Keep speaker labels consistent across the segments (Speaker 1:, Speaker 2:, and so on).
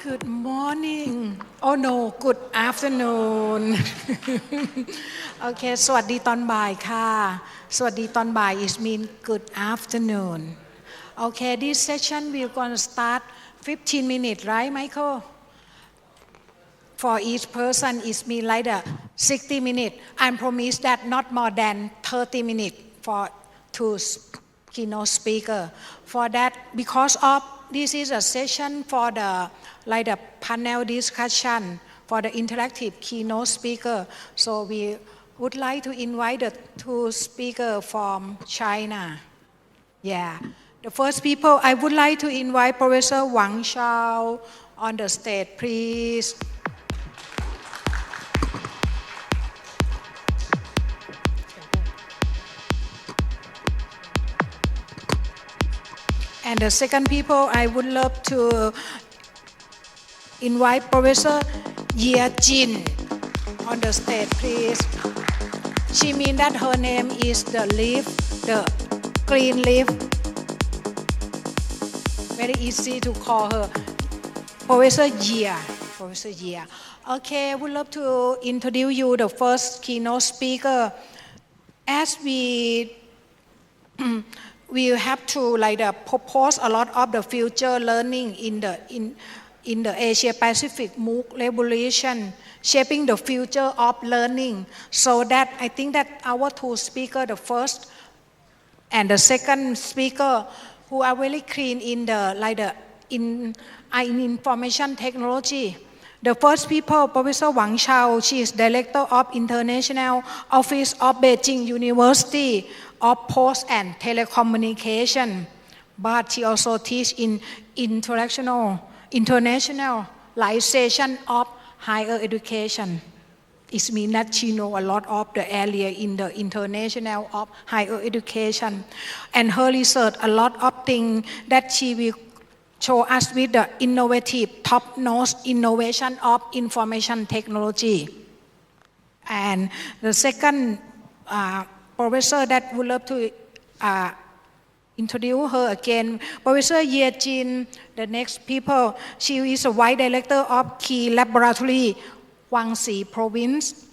Speaker 1: Good morning. Oh no, good afternoon. Okay สวัสดีตอนบ่ายค่ะสวัสดีตอนบ่าย is mean good afternoon. Okay, this session we're going to start 15 minutes, right, Michael? For each person is mean like the 60 minutes. I promise that not more than 30 minutes for two keynote speaker. For that, because of this is a session for the like the panel discussion for the interactive keynote speaker. So we would like to invite the two speakers from China. Yeah. The first people I would like to invite Professor Wang on the stage, please. And the second people I would love to invite Professor Ye Jin on the stage, please. She means that her name is the leaf, the green leaf. Very easy to call her Professor Ye. Professor Ye. Okay, I would love to introduce you the first keynote speaker. As we have to propose a lot of the future learning in the Asia Pacific MOOC revolution, shaping the future of learning. So that I think that our two speakers, the first and the second speaker, who are very keen in in information technology. The first people, Professor Wang, she is Director of International Office of Beijing University of Post and Telecommunications, but she also teaches in internationalization of higher education. It means that she knows a lot of the area in the international of higher education, and her research a lot of things that she will show us with the innovative top-notch innovation of information technology. And the second professor that would love to introduce her again, Professor Ye Jin. The next people, she is a Vice Director of Key Laboratory, Guangxi Province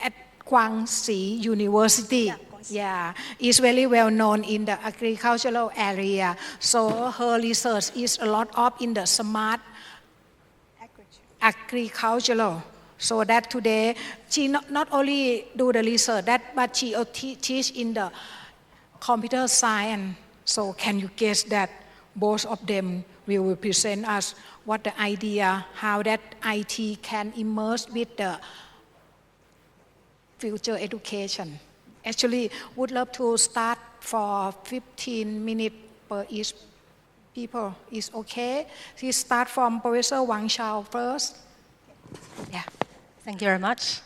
Speaker 1: at Guangxi University. Yeah, is very well known in the agricultural area. So her research is a lot of in the smart agricultural. So that today she not only do the research but she teach in the computer science. So can you guess that both of them will present us what the idea, how that IT can emerge with the future education. Actually, would love to start for 15 minutes per each people. Is okay? We start from Professor Wang first. Yeah.
Speaker 2: Thank you very much.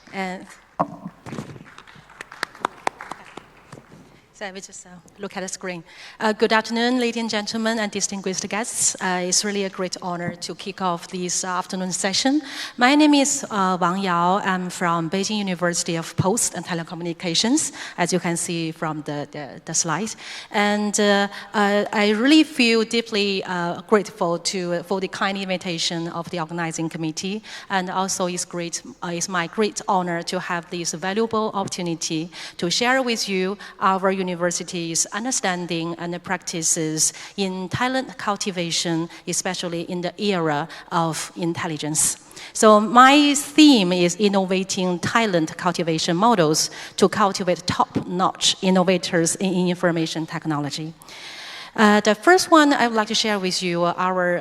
Speaker 2: So we just look at the screen. Good afternoon, ladies and gentlemen, and distinguished guests. It's really a great honor to kick off this afternoon session. My name is Wang Yao. I'm from Beijing University of Post and Telecommunications, as you can see from the slide. And I really feel deeply grateful for the kind invitation of the organizing committee. And also it's my great honor to have this valuable opportunity to share with you our university's understanding and practices in talent cultivation, especially in the era of intelligence. So my theme is innovating talent cultivation models to cultivate top-notch innovators in information technology. The first one I would like to share with you our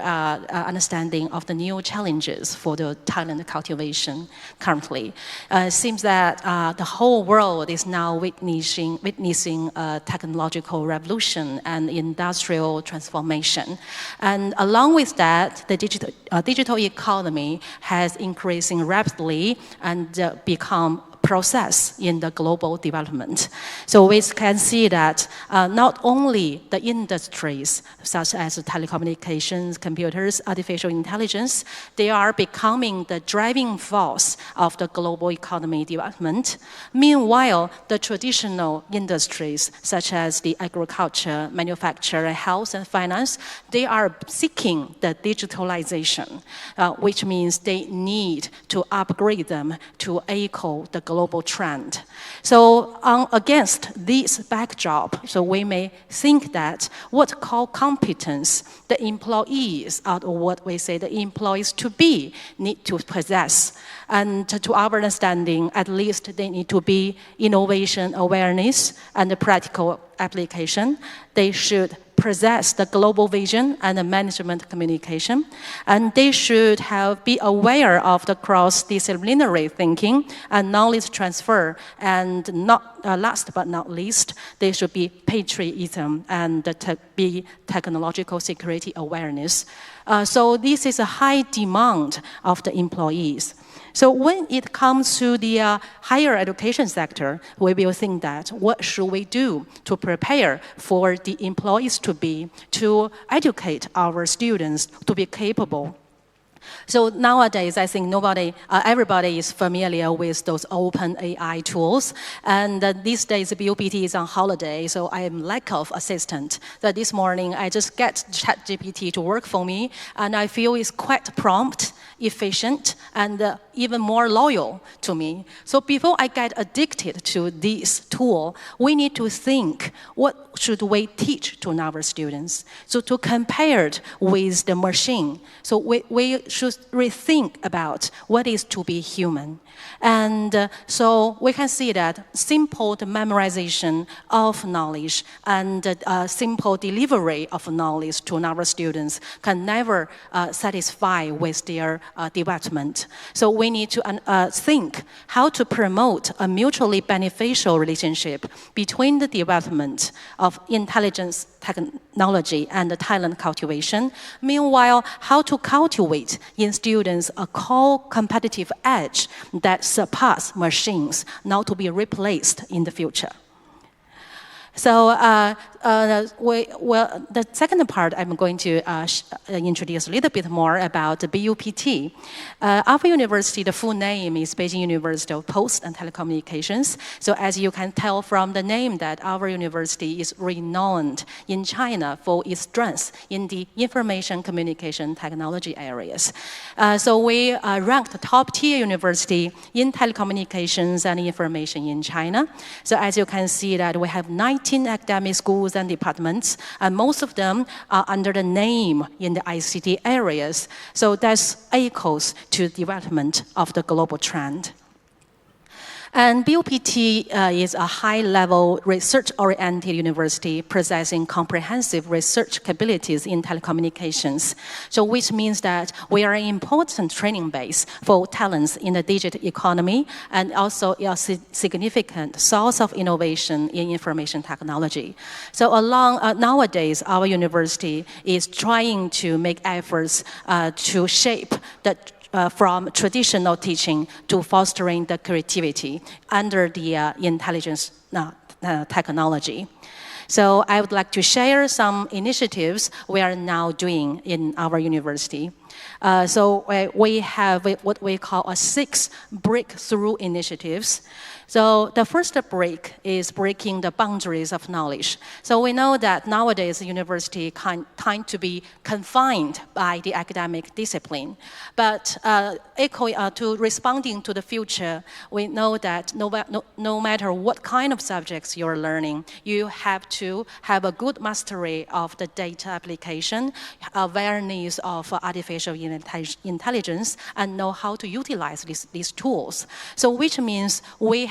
Speaker 2: understanding of the new challenges for the talent cultivation currently. It seems that the whole world is now witnessing a technological revolution and industrial transformation. And along with that, the digital economy has increasing rapidly and become process in the global development. So we can see that not only the industries such as telecommunications, computers, artificial intelligence, they are becoming the driving force of the global economy development. Meanwhile, the traditional industries such as the agriculture, manufacture, health, and finance, they are seeking the digitalization, which means they need to upgrade them to echo the global trend. So against this backdrop, so we may think that what core competence the employees, or what we say the employees to be, need to possess. And to our understanding, at least they need to be innovation awareness and the practical application. They should possess the global vision and the management communication, and they should be aware of the cross-disciplinary thinking and knowledge transfer, and last but not least, they should be patriotism and be technological security awareness. So this is a high demand of the employees. So when it comes to the higher education sector, we will think that what should we do to prepare for the employees to educate our students to be capable. So nowadays, I think everybody is familiar with those open AI tools. And these days, BUPT is on holiday, so I am lack of assistant. That this morning, I just get ChatGPT to work for me, and I feel it's quite prompt, efficient, and even more loyal to me. So before I get addicted to this tool, we need to think, what should we teach to our students? So to compare it with the machine, so we should rethink about what is to be human. And so we can see that simple memorization of knowledge and simple delivery of knowledge to our students can never satisfy with their development. So we need to think how to promote a mutually beneficial relationship between the development of intelligence technology and the talent cultivation. Meanwhile, how to cultivate in students a core competitive edge that surpass machines, not to be replaced in the future. So the second part, I'm going to introduce a little bit more about the BUPT. Our university, the full name is Beijing University of Post and Telecommunications. So as you can tell from the name that our university is renowned in China for its strengths in the information communication technology areas. So we ranked top tier university in telecommunications and information in China. So as you can see that we have 19 academic schools and departments, and most of them are under the name in the ICT areas. So that's echoes to development of the global trend. And BUPT is a high-level research-oriented university possessing comprehensive research capabilities in telecommunications. So which means that we are an important training base for talents in the digital economy and also a significant source of innovation in information technology. So nowadays, our university is trying to make efforts to shape the from traditional teaching to fostering the creativity under the intelligence technology. So I would like to share some initiatives we are now doing in our university. So we have what we call 6 breakthrough initiatives. So the first break is breaking the boundaries of knowledge. So we know that nowadays the university tend to be confined by the academic discipline. But to responding to the future, we know that no matter what kind of subjects you're learning, you have to have a good mastery of the data application, awareness of artificial intelligence, and know how to utilize these tools. So which means we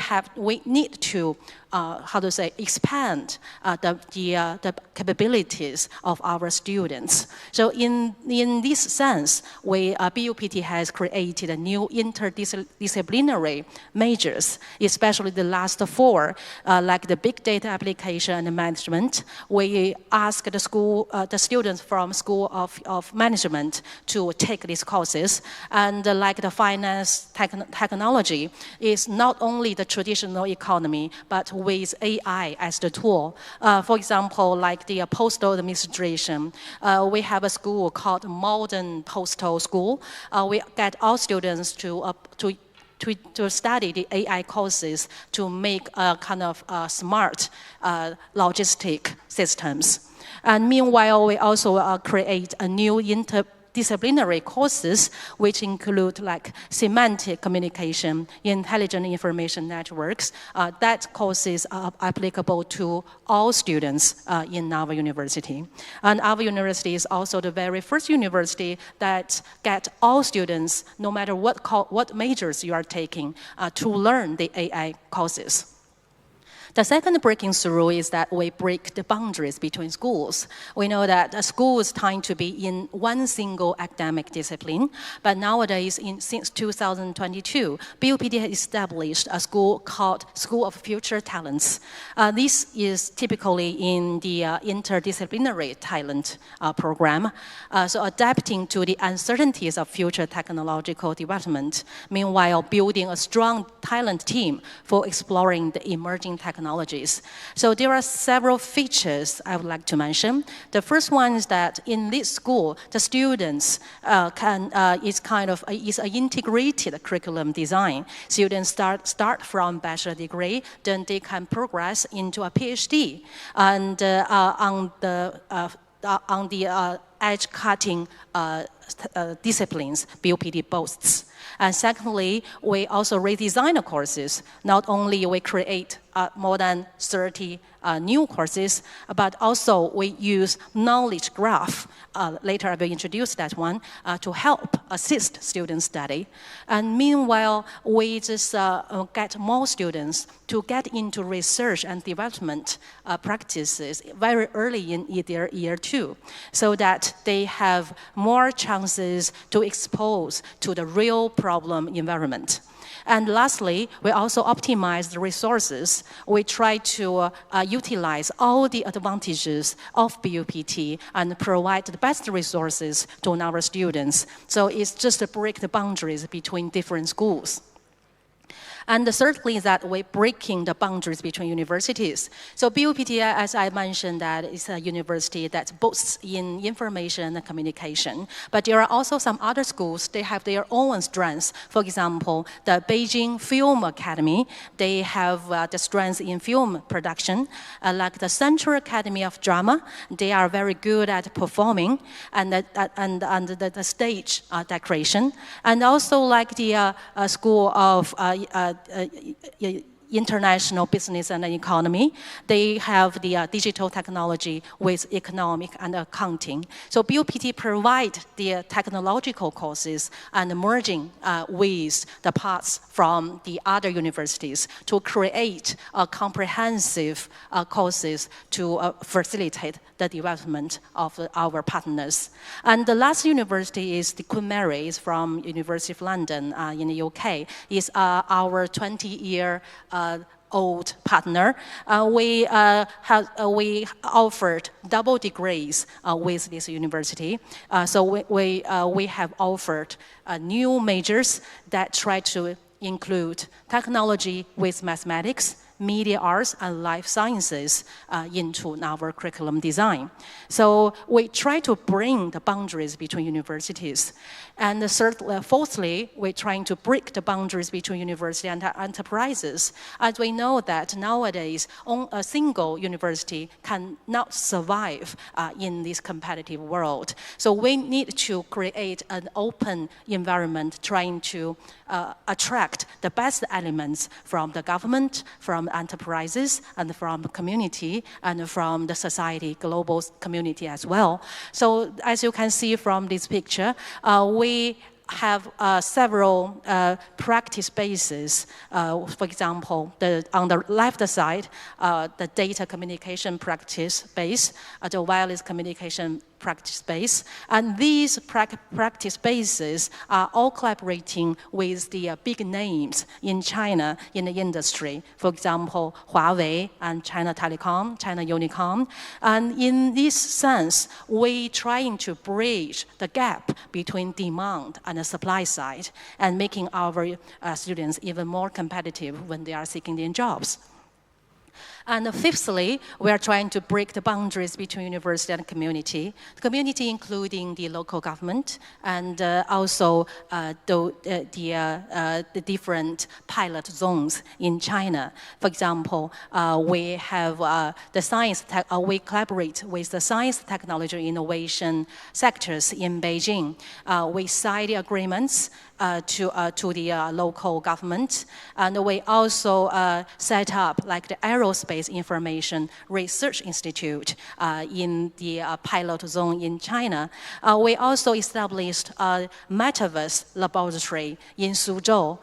Speaker 2: need to expand the capabilities of our students. So in this sense, BUPT has created a new interdisciplinary majors, especially the last four, like the big data application and management. We ask the students from School of Management to take these courses, and like the finance technology is not only the traditional economy, but with AI as the tool. For example, like the postal administration, we have a school called Modern Postal School. We get all students to study the AI courses to make a kind of smart logistic systems. And meanwhile, we also create a new interdisciplinary courses, which include like semantic communication, intelligent information networks. That courses are applicable to all students in our university. And our university is also the very first university that get all students, no matter what majors you are taking, to learn the AI courses. The second breaking through is that we break the boundaries between schools. We know that a school is trying to be in one single academic discipline, but nowadays, since 2022, BUPT has established a school called School of Future Talents. This is typically in the interdisciplinary talent program, so adapting to the uncertainties of future technological development, meanwhile building a strong talent team for exploring the emerging technologies. So there are several features I would like to mention. The first one is that in this school, the students is an integrated curriculum design. Students start from bachelor degree, then they can progress into a Ph.D. And on the edge-cutting disciplines BUPT boasts. And secondly, we also redesign the courses. Not only we create more than 30 new courses, but also we use knowledge graph. Later I will introduce that one to help assist student study. And meanwhile, we just get more students to get into research and development practices very early in their year two, so that they have more chances to expose to the real problem environment. And lastly, we also optimize the resources. We try to utilize all the advantages of BUPT and provide the best resources to our students. So it's just to break the boundaries between different schools. And thirdly, is that we're breaking the boundaries between universities. So BUPT, as I mentioned, that is a university that boasts in information and communication. But there are also some other schools, they have their own strengths. For example, the Beijing Film Academy, they have the strengths in film production. Like the Central Academy of Drama, they are very good at performing and the stage decoration. And also like the School of International Business and Economy, they have the digital technology with economic and accounting. So BUPT provide the technological courses and merging with the parts from the other universities to create comprehensive courses to facilitate the development of our partners. And the last university is the Queen Mary, is from University of London in the UK. Is our 20-year old partner. We offered double degrees with this university. So we have offered new majors that try to include technology with mathematics, media arts, and life sciences into our curriculum design. So we try to bring the boundaries between universities. And fourthly, we're trying to break the boundaries between university and enterprises. As we know that nowadays, a single university cannot survive in this competitive world. So we need to create an open environment trying to attract the best elements from the government, from enterprises, and from the community, and from the society, global community as well. So as you can see from this picture, we have several practice bases. For example, on the left side, the data communication practice base, the wireless communication practice base. And these practice bases are all collaborating with the big names in China in the industry. For example, Huawei and China Telecom, China Unicom. And in this sense, we're trying to bridge the gap between demand and the supply side and making our students even more competitive when they are seeking their jobs. And fifthly, we are trying to break the boundaries between university and community. The community including the local government and also the different pilot zones in China. For example, we have we collaborate with the science, technology, innovation sectors in Beijing. We sign the agreements to the local government, and we also set up like the Aerospace Information Research Institute in the pilot zone in China. We also established a metaverse laboratory in Suzhou.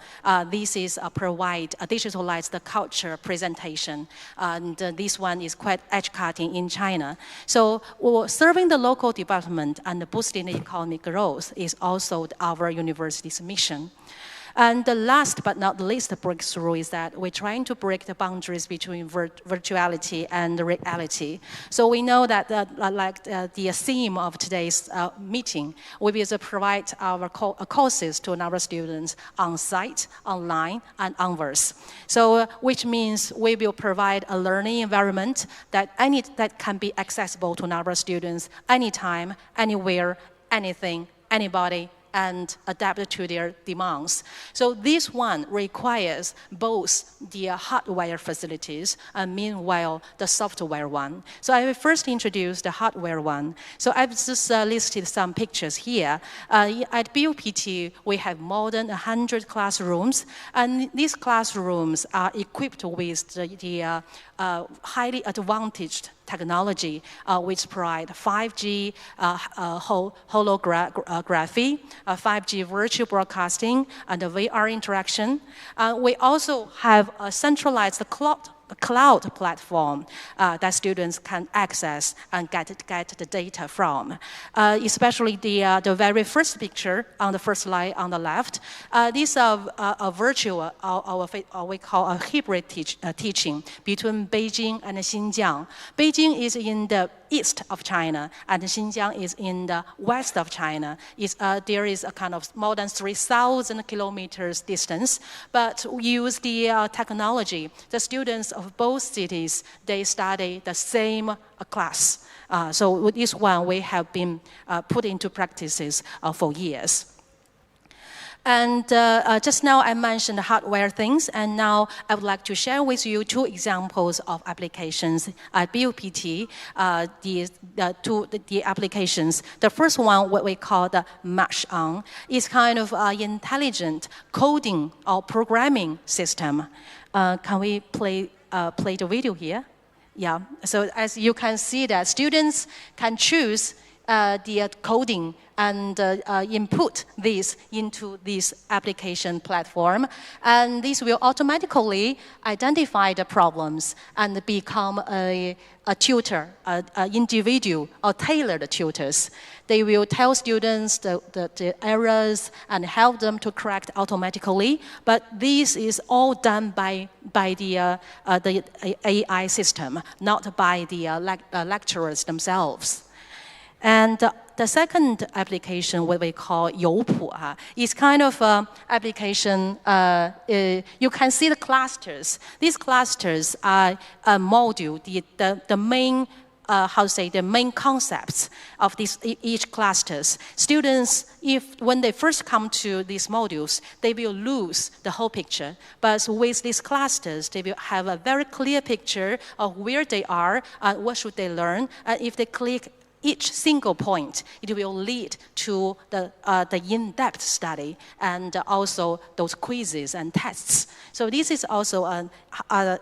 Speaker 2: This is provide a digitalized culture presentation, and this one is quite edge-cutting in China. So serving the local development and boosting the economic growth is also our university's mission. And the last but not least breakthrough is that we're trying to break the boundaries between virtuality and reality. So we know that the theme of today's meeting, we will provide our courses to our students on-site, online, and onwards. So which means we will provide a learning environment that can be accessible to our students anytime, anywhere, anything, anybody, and adapt to their demands. So this one requires both the hardware facilities and meanwhile the software one. So I will first introduce the hardware one. So I've just listed some pictures here. At BUPT, we have more than 100 classrooms, and these classrooms are equipped with the highly advantaged technology, which provide 5G holography, 5G virtual broadcasting, and VR interaction. We also have a centralized cloud platform that students can access and get the data from. Especially the very first picture on the first slide on the left. These are a virtual, we call a hybrid teaching between Beijing and Xinjiang. Beijing is in the east of China, and Xinjiang is in the west of China. There is a kind of more than 3,000 kilometers distance, but we use the technology. The students of both cities, they study the same class. So with this one, we have been put into practices for years. And just now I mentioned the hardware things, and now I would like to share with you two examples of applications at BUPT, the applications. The first one, what we call the Mesh-on, is kind of an intelligent coding or programming system. Can we play the video here? Yeah, so as you can see that students can choose the coding and input this into this application platform. And this will automatically identify the problems and become a tutor, individual or tailored tutors. They will tell students the errors and help them to correct automatically. But this is all done by the AI system, not by the lecturers themselves. And the second application, what we call Youpu, is kind of application, you can see the clusters. These clusters are a module, the main, the main concepts of each clusters. Students, when they first come to these modules, they will lose the whole picture. But with these clusters, they will have a very clear picture of where they are, what should they learn, and if they click each single point, it will lead to the in-depth study and also those quizzes and tests. So this is also an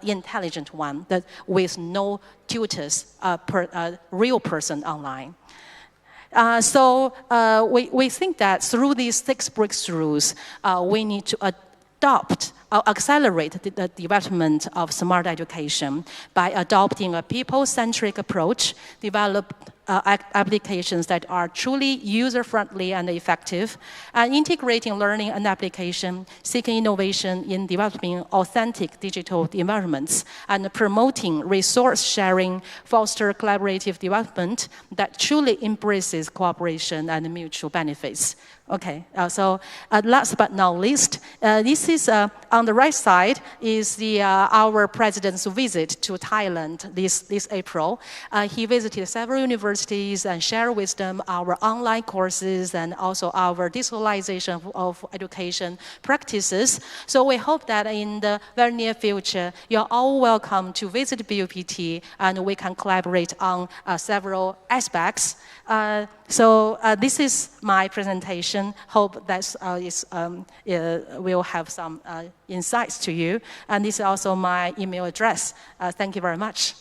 Speaker 2: intelligent one with no tutors, real person online. We think that through these 6 breakthroughs, we need to adopt or accelerate the development of smart education by adopting a people-centric approach, develop applications that are truly user-friendly and effective, and integrating learning and application, seeking innovation in developing authentic digital environments, and promoting resource sharing, foster collaborative development that truly embraces cooperation and mutual benefits. Okay, last but not least, this is on the right side is our president's visit to Thailand this April. He visited several universities and shared with them our online courses and also our digitalization of education practices. So we hope that in the very near future, you're all welcome to visit BUPT and we can collaborate on several aspects. This is my presentation. Hope that will have some insights to you. And this is also my email address. Thank you very much.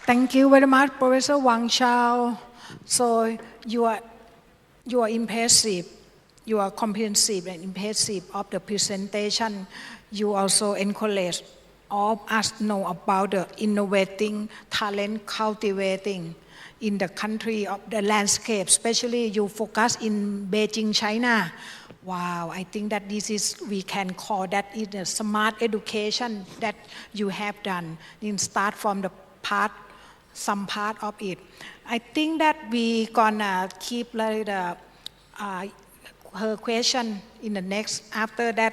Speaker 1: Thank you very much, Professor Wang Chao. So you are impressive. You are comprehensive and impressive of the presentation. You also encourage all of us know about the innovating talent cultivating in the country of the landscape, especially you focus in Beijing, China. Wow, I think that we can call that is a smart education that you have done. You start from some part of it. I think that we gonna keep her question in the next. After that,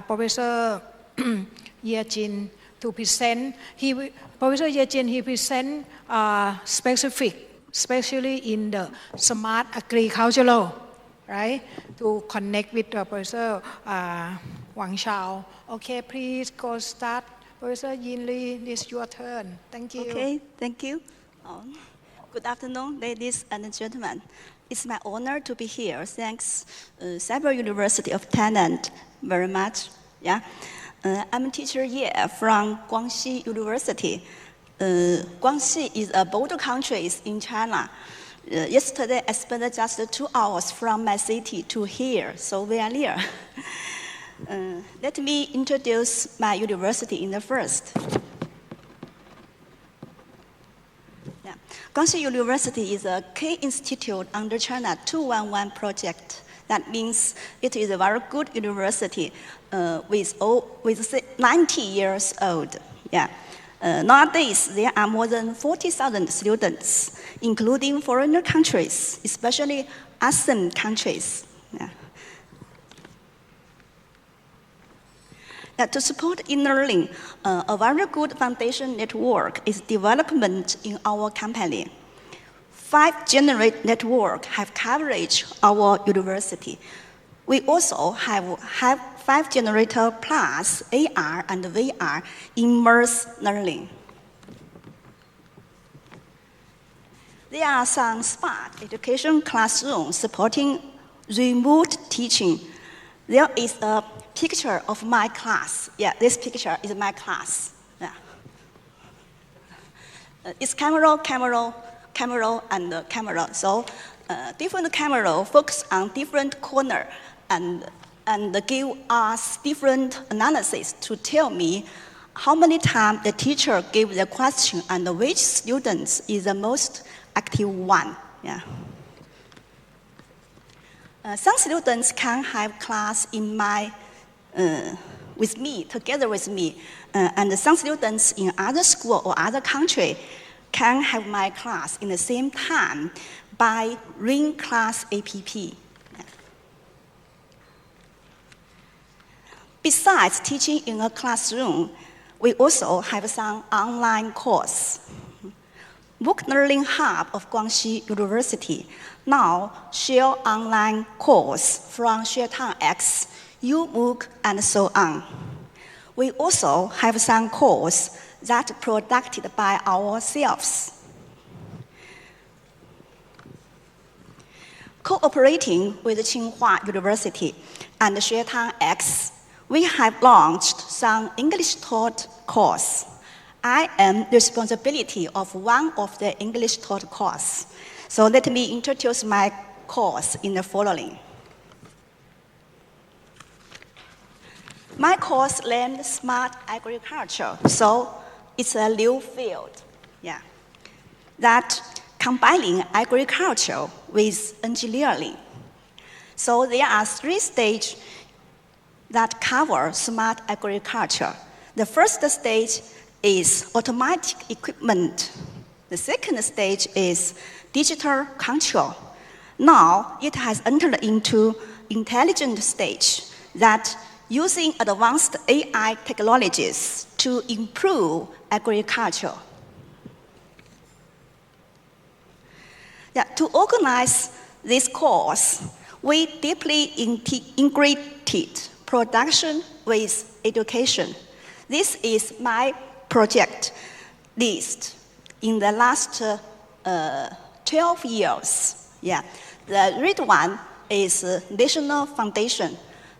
Speaker 1: Professor Ye Jin to present. Professor Ye Jin, he present especially in the smart agricultural, right? To connect with Professor Wang Chao. Okay, please go start. Professor Yin Lee, this is your turn. Thank you.
Speaker 3: Okay, thank you. Good afternoon, ladies and gentlemen. It's my honor to be here. Thanks, Cyber University of Thailand very much. Yeah. I'm teacher Ye from Guangxi University. Guangxi is a border country in China. Yesterday, I spent just 2 hours from my city to here, so we are near. Let me introduce my university in the first. Yeah. Guangxi University is a key institute under China 211 project. That means it is a very good university with 90 years old. Yeah. Nowadays, there are more than 40,000 students, including foreign countries, especially ASEAN countries. Yeah. To support e-learning, a very good foundation network is development in our company. 5 generate network have coverage our university. We also have 5 generator plus AR and VR immersive learning. There are some smart education classrooms supporting remote teaching. There is a picture of my class. Yeah, this picture is my class. Yeah. It's camera, and camera. So different camera focus on different corner and give us different analysis to tell me how many times the teacher gave the question and which students is the most active one. Yeah. Some students can have class in with me, together with me, and some students in other school or other country can have my class in the same time by Ring Class app. Yeah. Besides teaching in a classroom, we also have some online course. MOOC Learning Hub of Guangxi University now share online course from X, MOOC, and so on. We also have some course that produced by ourselves. Cooperating with Tsinghua University and X, we have launched some English taught course I am responsibility of one of the English taught course. So let me introduce my course in the following. My course named Smart Agriculture. So it's a new field, that combining agriculture with engineering. So there are 3 stages that cover smart agriculture. The first stage is automatic equipment. The second stage is digital control. Now it has entered into intelligent stage that using advanced AI technologies to improve agriculture. To organize this course, we deeply integrated production with education. This is my project list in the last 12 years. The red one is National Foundation,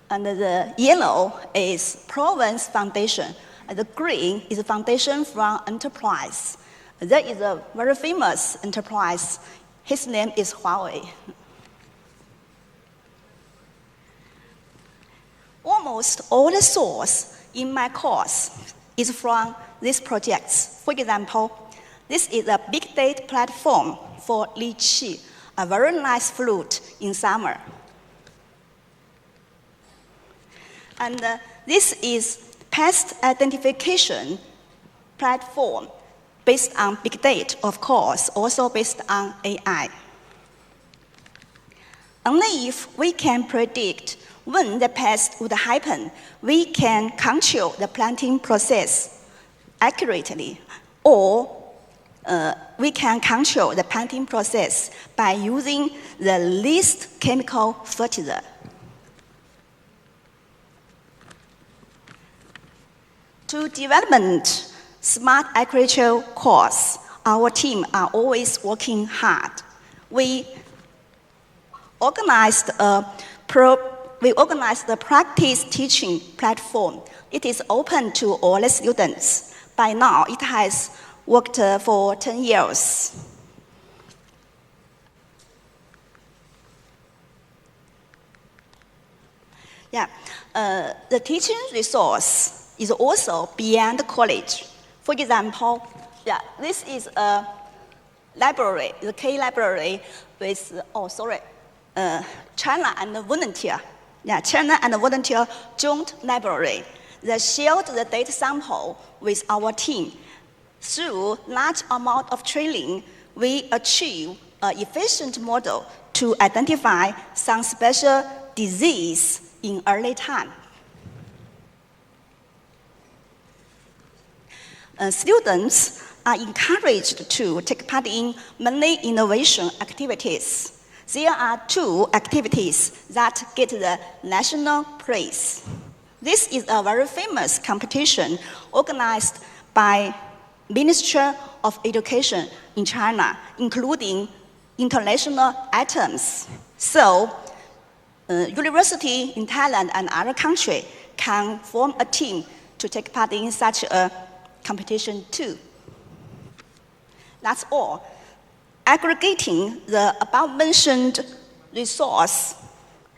Speaker 3: and the yellow is Province Foundation, and the green is a foundation from enterprise. There is a very famous enterprise. His name is Huawei. Almost all the source in my course is from these projects. For example, this is a big data platform for lychee, a very nice fruit in summer. And this is pest identification platform based on big data, of course, also based on AI. Only if we can predict when the pest would happen, we can control the planting process accurately, or we can control the planting process by using the least chemical fertilizer. To development smart agriculture course, our team are always working hard. We organized a practice teaching platform. It is open to all the students. By now, it has worked for 10 years. The teaching resource is also beyond college. For example, this is a library, the K library with, China and volunteer. China and volunteer joint library. They shared the data sample with our team. Through large amount of training, we achieve an efficient model to identify some special disease in early time. Students are encouraged to take part in many innovation activities. There are 2 activities that get the national praise. This is a very famous competition organized by Ministry of Education in China, including international items. So, university in Thailand and other countries can form a team to take part in such a competition too. That's all. Aggregating the above-mentioned resource,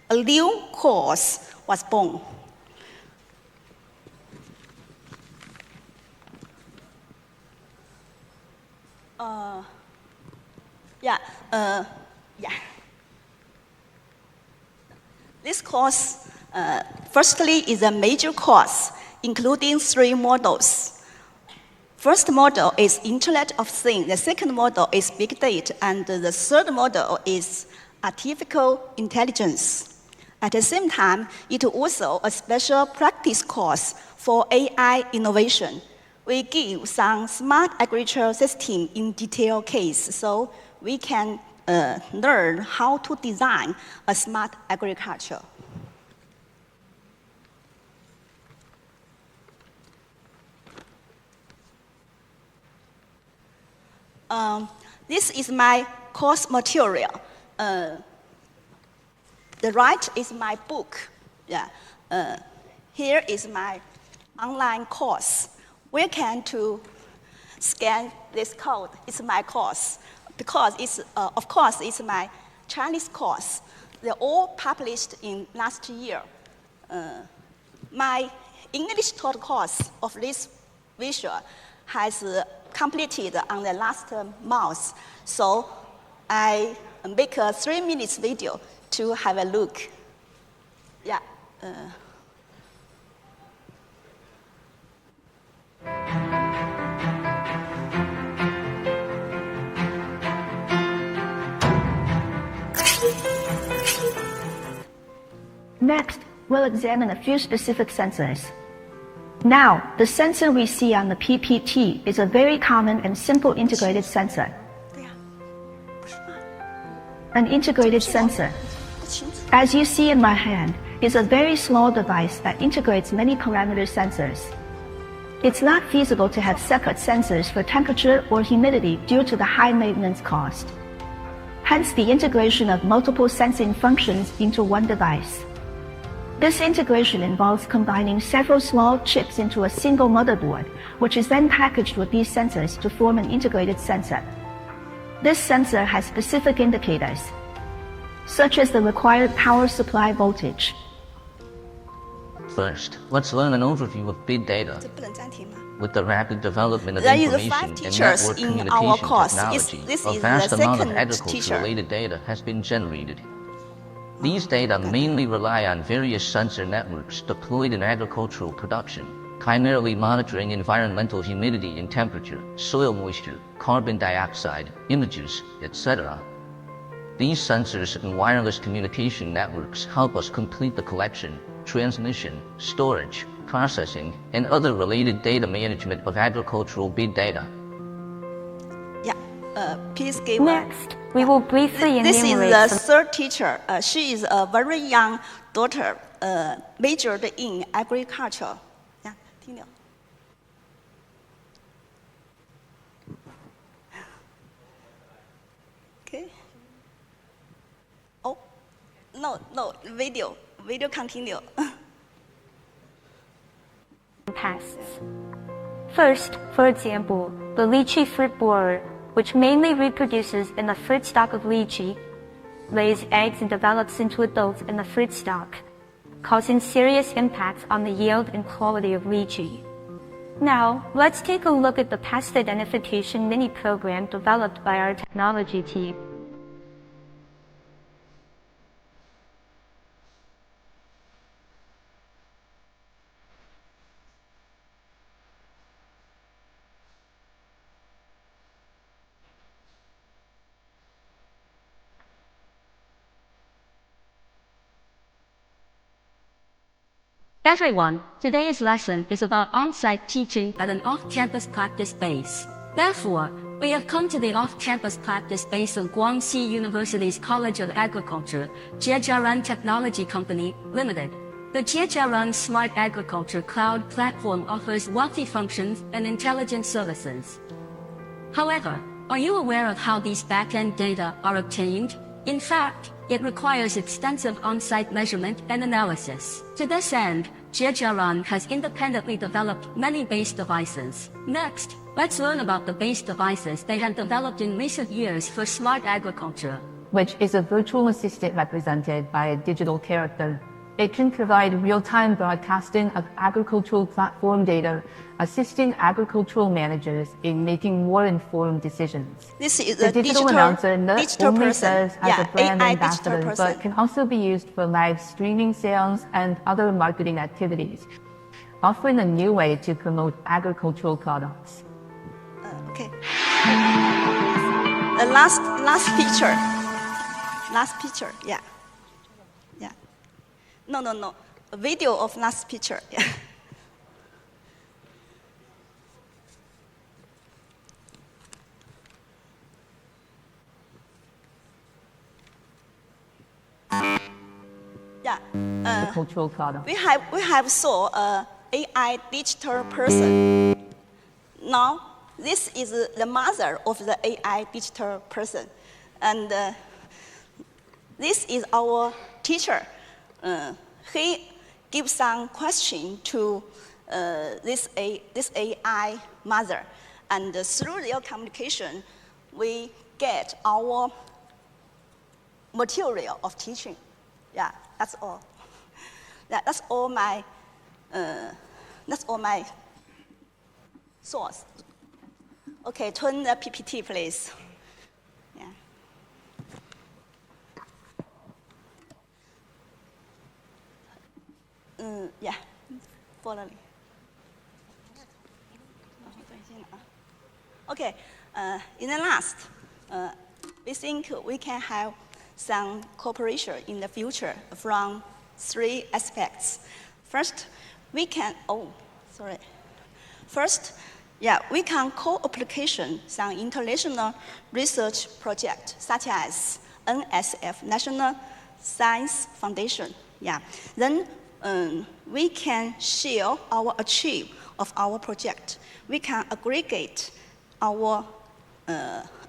Speaker 3: a new course was born. This course, firstly, is a major course, including 3 models. First model is Internet of Things, the second model is Big Data, and the third model is Artificial Intelligence. At the same time, it is also a special practice course for AI innovation. We give some smart agriculture system in detail case, so we can learn how to design a smart agriculture. This is my course material. The right is my book. Here is my online course. Welcome to scan this code. It's my course because it's, of course, it's my Chinese course. They're all published in last year. My English taught course of this visual has completed on the last month. So I make a 3-minute video to have a look. Yeah.
Speaker 4: Next, we'll examine a few specific sensors. Now, the sensor we see on the PPT is a very common and simple integrated sensor. An integrated sensor, as you see in my hand, is a very small device that integrates many parameter sensors. It's not feasible to have separate sensors for temperature or humidity due to the high maintenance cost. Hence the integration of multiple sensing functions into one device. This integration involves combining several small chips into a single motherboard, which is then packaged with these sensors to form an integrated sensor. This sensor has specific indicators, such as the required power supply voltage.
Speaker 5: First, let's learn an overview of big data. With the rapid development of
Speaker 3: There is
Speaker 5: information
Speaker 3: 5
Speaker 5: and
Speaker 3: teachers
Speaker 5: network
Speaker 3: in our
Speaker 5: communication
Speaker 3: course.
Speaker 5: technology,
Speaker 3: This
Speaker 5: a
Speaker 3: is
Speaker 5: vast
Speaker 3: the
Speaker 5: amount of
Speaker 3: second
Speaker 5: agriculture-related data has been generated. These data mainly rely on various sensor networks deployed in agricultural production, primarily monitoring environmental humidity and temperature, soil moisture, carbon dioxide, images, etc. These sensors and wireless communication networks help us complete the collection, transmission, storage, processing, and other related data management of agricultural big data.
Speaker 3: Please give
Speaker 4: Next, we will briefly
Speaker 3: This is
Speaker 4: enumerate
Speaker 3: the
Speaker 4: some...
Speaker 3: third teacher. She is a very young daughter, majored in agriculture. Yeah, 听了. Okay. Oh, no, video continue.
Speaker 4: pests. First, for example, the lychee fruit borer, which mainly reproduces in the fruit stalk of lychee, lays eggs and develops into adults in the fruit stalk, causing serious impacts on the yield and quality of lychee. Now, let's take a look at the pest identification mini-program developed by our technology team.
Speaker 6: Everyone, today's lesson is about on-site teaching at an off-campus practice base. Therefore, we have come to the off-campus practice base of Guangxi University's College of Agriculture, Ye Jin Technology Company, Limited. The Ye Jin Smart Agriculture Cloud Platform offers wealthy functions and intelligent services. However, are you aware of how these back-end data are obtained? In fact, it requires extensive on-site measurement and analysis. To this end, Ye Jin has independently developed many base devices. Next, let's learn about the base devices they have developed in recent years for smart agriculture.
Speaker 7: Which is a virtual assistant represented by a digital character. It can provide real-time broadcasting of agricultural platform data, assisting agricultural managers in making more informed decisions.
Speaker 3: This is
Speaker 7: The
Speaker 3: a
Speaker 7: digital announcer not
Speaker 3: digital
Speaker 7: only
Speaker 3: person.
Speaker 7: serves as a brand
Speaker 3: AI
Speaker 7: ambassador,
Speaker 3: digital person.
Speaker 7: but can also be used for live streaming sales and other marketing activities, offering a new way to promote agricultural products.
Speaker 3: Okay. The last picture. Last picture, yeah. Yeah. No. A video of last picture, yeah. Yeah.
Speaker 7: Agricultural products.
Speaker 3: We have saw a AI digital person. Now, this is the mother of the AI digital person. And this is our teacher. He gives some question to this AI mother. And through their communication, we get our material of teaching. Yeah, that's all. Yeah, that's all my source. Okay, turn the PPT, please. Yeah. Yeah, following. Okay, in the last, we think we can have some cooperation in the future from 3 aspects. First, we can, we can co-application some international research projects such as NSF, National Science Foundation. Yeah. Then we can share our achieve of our project. We can aggregate our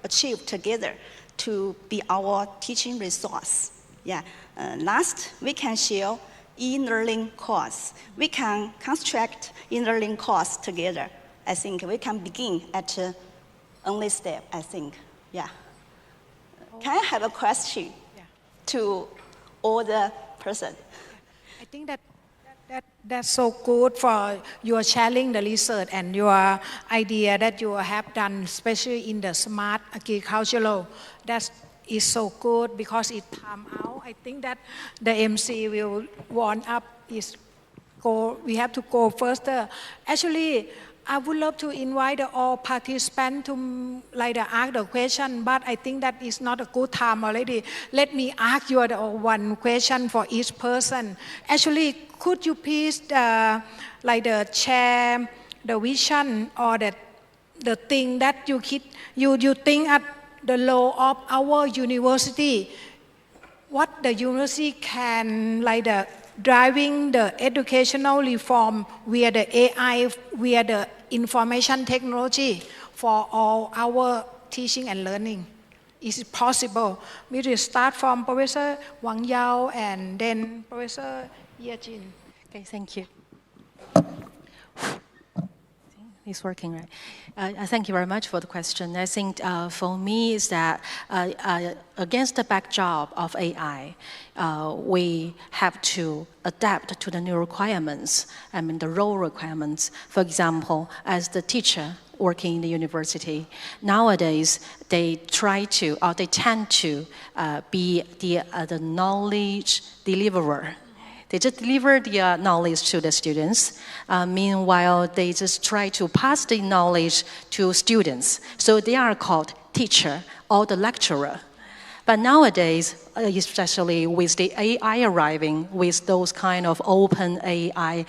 Speaker 3: achieve together to be our teaching resource. Yeah. Last, we can share e-learning course. We can construct e-learning course together. I think we can begin at only step, I think. Yeah. Can I have a question to all the person?
Speaker 1: I think that's so good for your sharing the research and your idea that you have done, especially in the smart agricultural. That is so good because it time out. I think that the MC will want up is go. We have to go first. Actually, I would love to invite all participants to ask the question, but I think that is not a good time already. Let me ask you one question for each person. Actually, could you please share the vision or the thing that you think at the law of our university? What the university can driving the educational reform via the AI, via the information technology for all our teaching and learning. Is it possible? We will start from Professor Wang Yao and then Professor Ye Jin.
Speaker 2: Okay, thank you. It's working, right? Thank you very much for the question. I think for me is that against the backdrop of AI, we have to adapt to the new requirements, the role requirements. For example, as the teacher working in the university, nowadays they tend to be the knowledge deliverer. They just deliver the knowledge to the students. Meanwhile, they just try to pass the knowledge to students. So they are called teacher or the lecturer. But nowadays, especially with the AI arriving, with those kind of open AI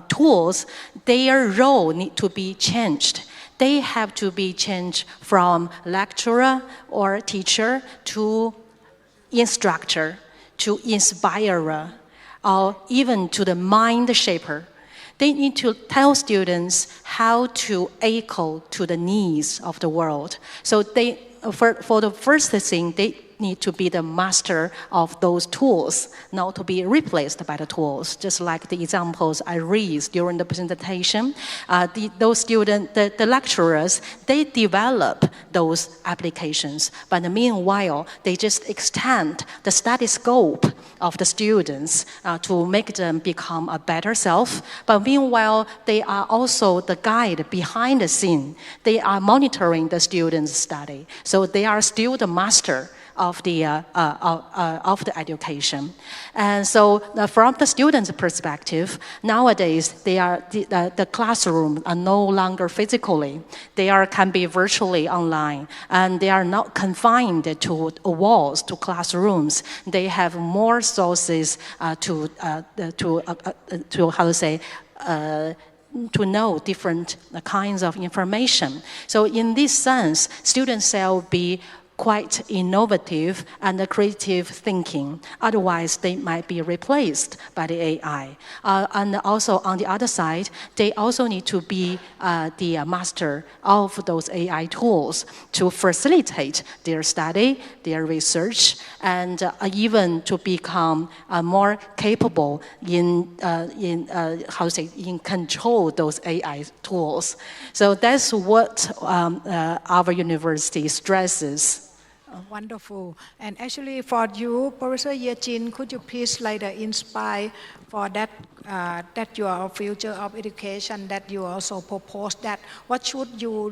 Speaker 2: tools, their role need to be changed. They have to be changed from lecturer or teacher to instructor, to inspirer, or even to the mind shaper. They need to tell students how to echo to the needs of the world. So they, for the first thing, they need to be the master of those tools, not to be replaced by the tools. Just like the examples I raised during the presentation, those students, the lecturers, they develop those applications. But meanwhile, they just extend the study scope of the students to make them become a better self. But meanwhile, they are also the guide behind the scene. They are monitoring the students' study. So they are still the master of the education. And so from the student's perspective, nowadays the classroom are no longer physically. They can be virtually online, and they are not confined to walls, to classrooms. They have more sources to know different kinds of information. So in this sense, students shall be quite innovative and creative thinking. Otherwise, they might be replaced by the AI. And also on the other side, they also need to be the master of those AI tools to facilitate their study, their research, and even to become more capable in control those AI tools. So that's what our university stresses.
Speaker 1: Wonderful. And actually for you, Professor Ye Jin, could you please inspire for that, that your future of education, that you also propose that, what should you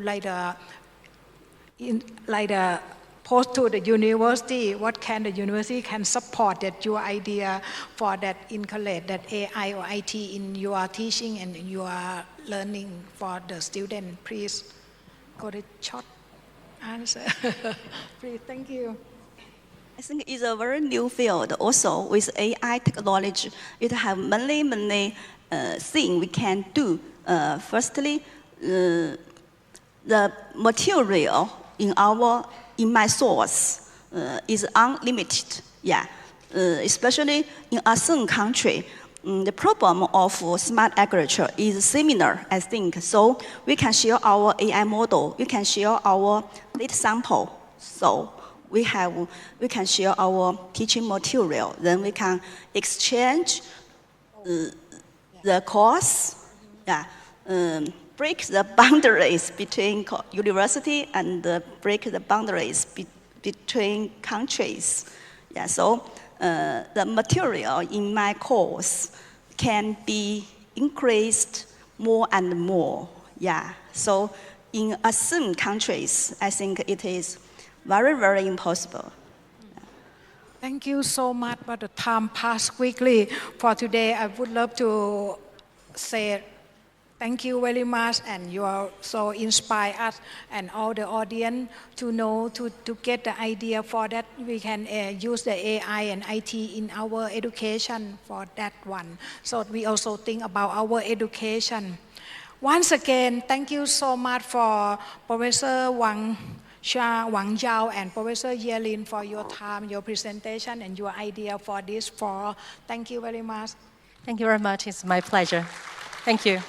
Speaker 1: post to the university, what can the university can support that your idea for that encourage that AI or IT in your teaching and in your learning for the student, please go to short answer. Please, thank you.
Speaker 3: I think it's a very new field also with AI technology. It have many things we can do. Firstly, the material in my source is unlimited. Yeah, especially in a certain country. The problem of smart agriculture is similar, I think. So we can share our AI model, we can share our data sample. So we can share our teaching material. Then we can exchange the course. Yeah, break the boundaries between university and break the boundaries between countries. Yeah, so the material in my course can be increased more and more. Yeah, so in some countries, I think it is very impossible.
Speaker 1: Thank you so much, but the time passed quickly. For today, I would love to say thank you very much, and you are so inspire us and all the audience to know, to get the idea for that we can use the AI and IT in our education for that one. So we also think about our education. Once again, thank you so much for Professor Wang Yao and Professor Ye Jin for your time, your presentation, and your idea for this forum. Thank you very much.
Speaker 2: Thank you very much. It's my pleasure. Thank you.